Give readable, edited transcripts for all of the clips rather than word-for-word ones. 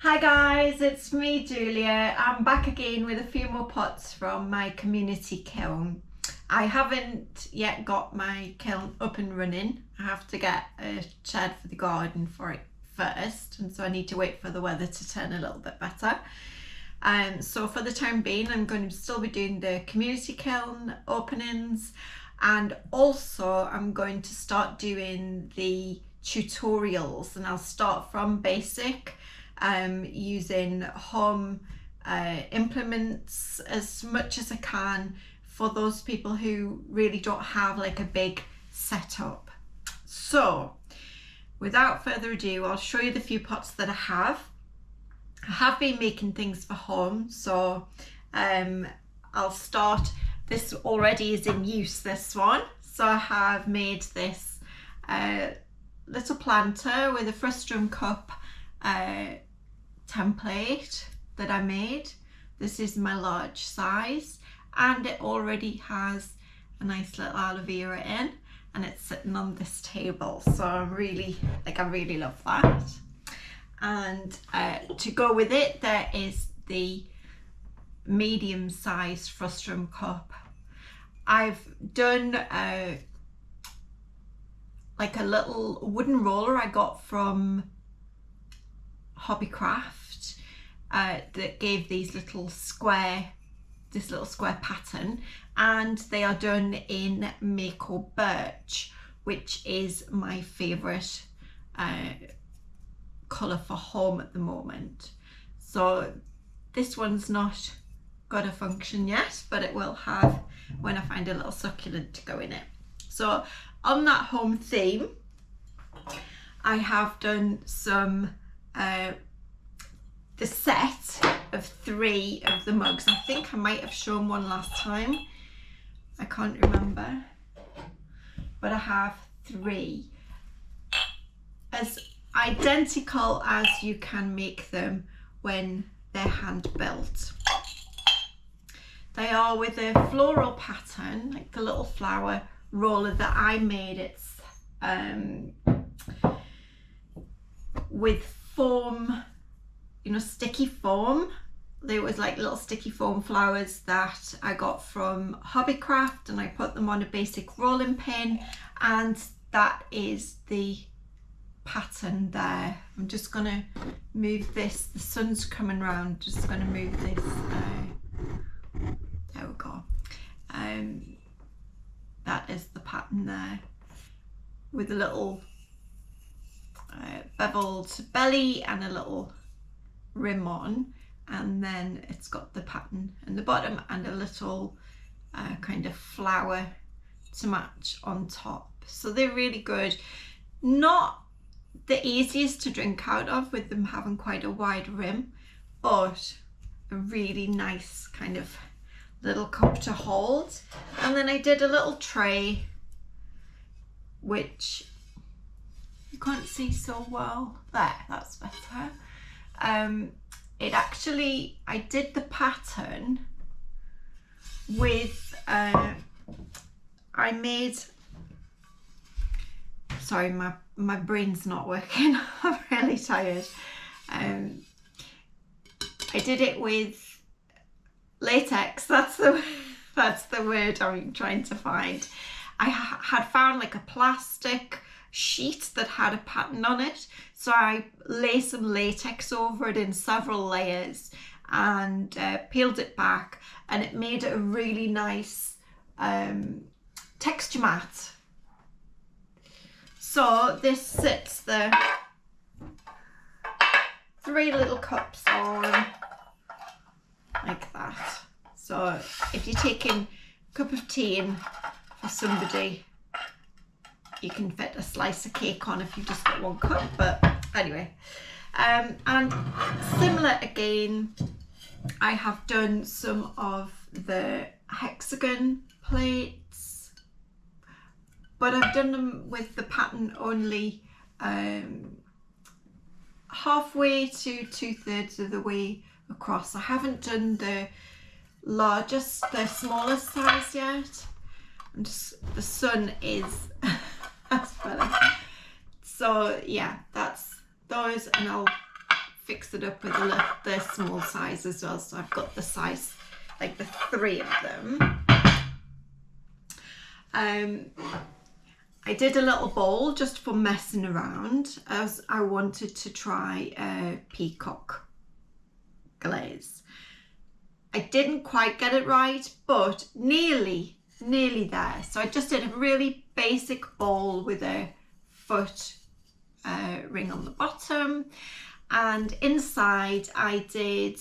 Hi guys, it's me Julia. I'm back again with a few more pots from my community kiln. I haven't yet got my kiln up and running. I have to get a shed for the garden for it first, and so I need to wait for the weather to turn a little bit better. So for the time being, I'm going to still be doing the community kiln openings, and also I'm going to start doing the tutorials, and I'll start from basic, using home implements as much as I can for those people who really don't have like a big setup. So without further ado, I'll show you the few pots that I have. I have been making things for home, so I'll start. This already is in use, this one. So I have made this little planter with a frustum cup template that I made. This is my large size, and it already has a nice little aloe vera in, and it's sitting on this table, so I really love that. And to go with it, there is the medium sized frustum cup. I've done like a little wooden roller I got from Hobbycraft that gave these little square, this little square pattern, and they are done in Mayco birch, which is my favourite colour for home at the moment. So this one's not got a function yet, but it will have when I find a little succulent to go in it. So on that home theme, I have done some the set of 3 of the mugs. I think I might have shown one last time, I can't remember, but I have 3 as identical as you can make them when they're hand built. They are with a floral pattern, like the little flower roller that I made. It's with foam, you know, sticky foam. There was like little sticky foam flowers that I got from Hobbycraft, and I put them on a basic rolling pin, and that is the pattern there. I'm just gonna move this, the sun's coming round, just gonna move this, there we go. That is the pattern there, with a little beveled belly and a little rim on, and then it's got the pattern in the bottom and a little kind of flower to match on top. So they're really good. Not the easiest to drink out of, with them having quite a wide rim, but a really nice kind of little cup to hold. And then I did a little tray, which you can't see so well. There, that's better. It actually, I did the pattern with, I made, sorry, my brain's not working. I'm really tired. I did it with latex. That's the word I'm trying to find. I had found like a plastic sheet that had a pattern on it, so I lay some latex over it in several layers and peeled it back, and it made a really nice texture mat. So this sits the 3 little cups on like that. So if you're taking a cup of tea in for somebody, you can fit a slice of cake on if you've just got 1 cup, but anyway. And similar again, I have done some of the hexagon plates, but I've done them with the pattern only halfway to 2/3 of the way across. I haven't done the largest, the smallest size yet. I'm just, the sun is that's better. So yeah, that's those, and I'll fix it up with the small size as well. So I've got the size, like the 3 of them. I did a little bowl just for messing around, as I wanted to try a peacock glaze. I didn't quite get it right, but nearly there. So I just did a really basic bowl with a foot ring on the bottom, and inside I did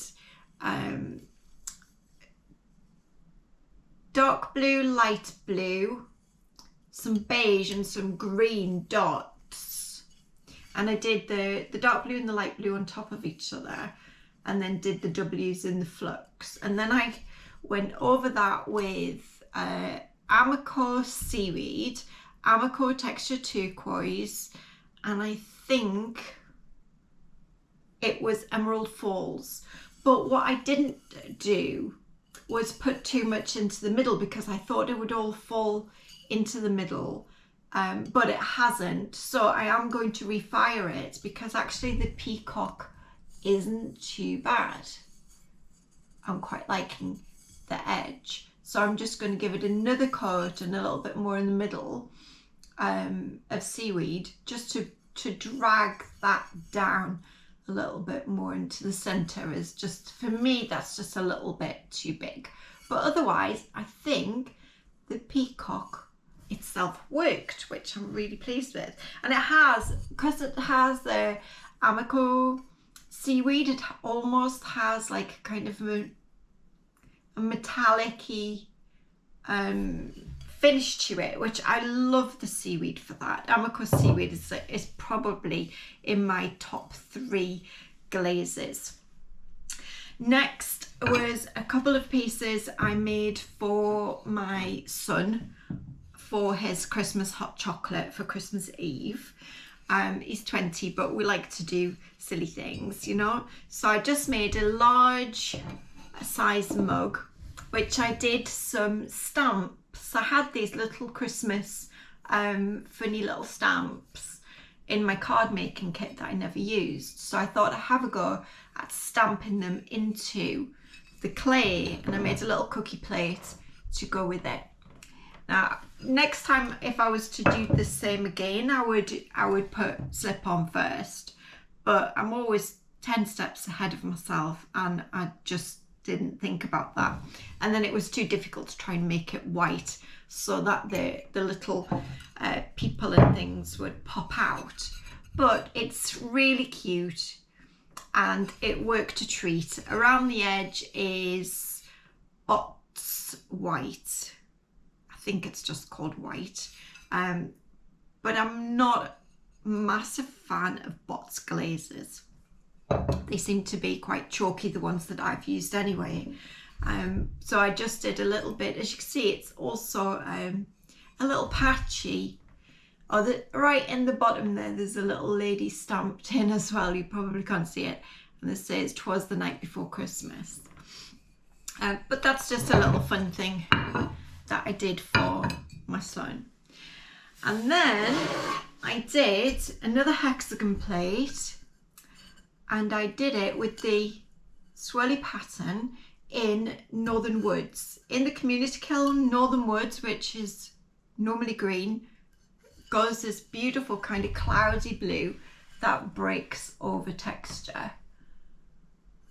dark blue, light blue, some beige and some green dots, and I did the dark blue and the light blue on top of each other, and then did the W's in the flux, and then I went over that with Amaco seaweed, Amaco texture turquoise, and I think it was Emerald Falls. But what I didn't do was put too much into the middle, because I thought it would all fall into the middle, but it hasn't. So I am going to refire it, because actually the peacock isn't too bad. I'm quite liking the edge. So I'm just going to give it another coat and a little bit more in the middle of seaweed, just to drag that down a little bit more into the center. Is just, for me, that's just a little bit too big. But otherwise, I think the peacock itself worked, which I'm really pleased with. And it has, because it has the Amaco seaweed, it almost has like kind of a metallic-y finish to it, which I love the seaweed for that. Amaco seaweed is probably in my top 3 glazes. Next was a couple of pieces I made for my son for his Christmas hot chocolate for Christmas Eve. He's 20, but we like to do silly things, you know. So I just made a large size mug, which I did some stamps. I had these little Christmas funny little stamps in my card making kit that I never used. So I thought I'd have a go at stamping them into the clay, and I made a little cookie plate to go with it. Now, next time if I was to do the same again, I would put slip on first, but I'm always 10 steps ahead of myself, and I just didn't think about that. And then it was too difficult to try and make it white so that the little people and things would pop out. But it's really cute and it worked a treat. Around the edge is Bots White. I think it's just called white. But I'm not a massive fan of Bots glazes. They seem to be quite chalky, the ones that I've used anyway. So I just did a little bit. As you can see, it's also a little patchy. Right in the bottom there's a little lady stamped in as well. You probably can't see it. And this says, "'Twas the night before Christmas." But that's just a little fun thing that I did for my son. And then I did another hexagon plate, and I did it with the swirly pattern in Northern Woods. In the community kiln, Northern Woods, which is normally green, goes this beautiful kind of cloudy blue that breaks over texture,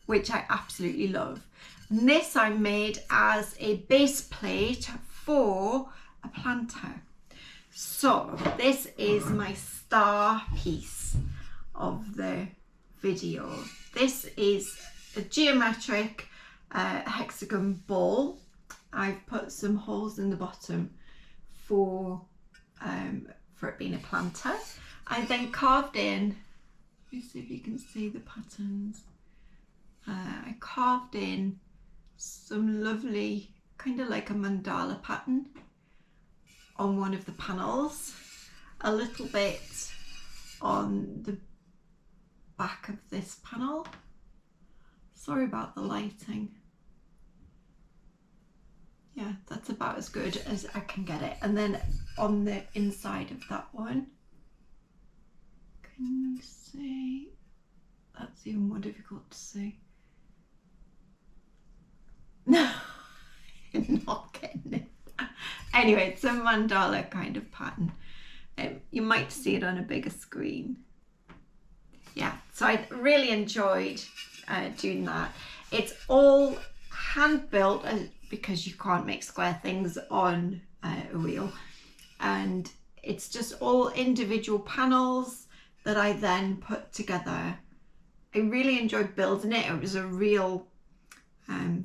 which I absolutely love. And this I made as a base plate for a planter. So this is my star piece of the video. This is a geometric hexagon ball. I've put some holes in the bottom for it being a planter. I then carved in, let me see if you can see the patterns. I carved in some lovely kind of like a mandala pattern on one of the panels, a little bit on the back of this panel. Sorry about the lighting. Yeah, that's about as good as I can get it. And then on the inside of that one, can you see? That's It's even more difficult to see. No, not getting it. Anyway, it's a mandala kind of pattern. You might see it on a bigger screen. Yeah, so I really enjoyed doing that. It's all hand built because you can't make square things on a wheel, and it's just all individual panels that I then put together. I really enjoyed building it. It was a real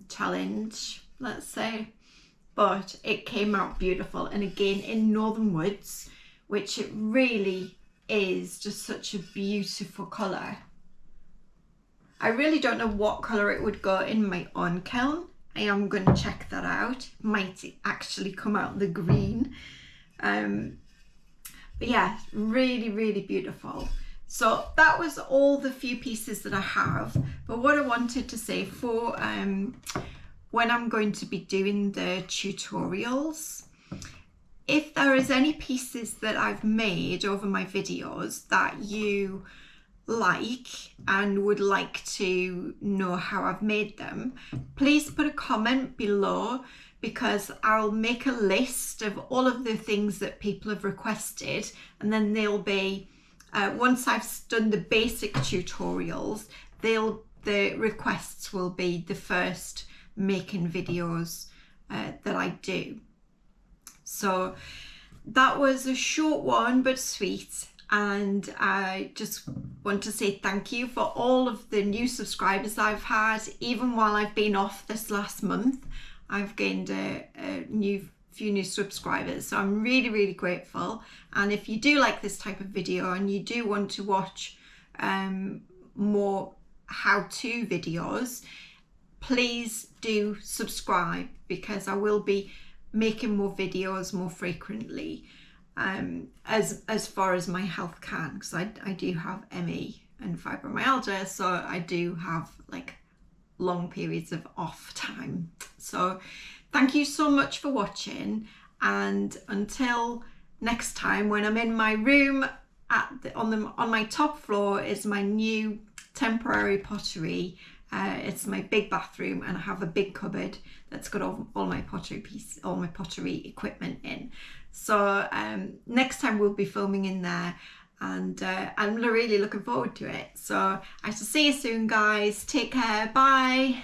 challenge, let's say, but it came out beautiful. And again, in Northern Woods, which it really is just such a beautiful colour. I really don't know what colour it would go in my own kiln. I am going to check that out. It might actually come out the green. But yeah, really, really beautiful. So that was all the few pieces that I have. But what I wanted to say for when I'm going to be doing the tutorials, if there is any pieces that I've made over my videos that you like and would like to know how I've made them, please put a comment below, because I'll make a list of all of the things that people have requested, and then they'll be once I've done the basic tutorials, the requests will be the first making videos that I do. So that was a short one but sweet, and I just want to say thank you for all of the new subscribers I've had. Even while I've been off this last month, I've gained a few new subscribers, so I'm really, really grateful. And if you do like this type of video and you do want to watch more how-to videos, please do subscribe, because I will be making more videos more frequently as far as my health can, because I do have ME and fibromyalgia, so I do have like long periods of off time. So thank you so much for watching, and until next time, when I'm in my room on my top floor is my new temporary pottery. It's my big bathroom, and I have a big cupboard that's got all my pottery equipment in. So next time we'll be filming in there, and I'm really looking forward to it. So I shall see you soon, guys. Take care. Bye.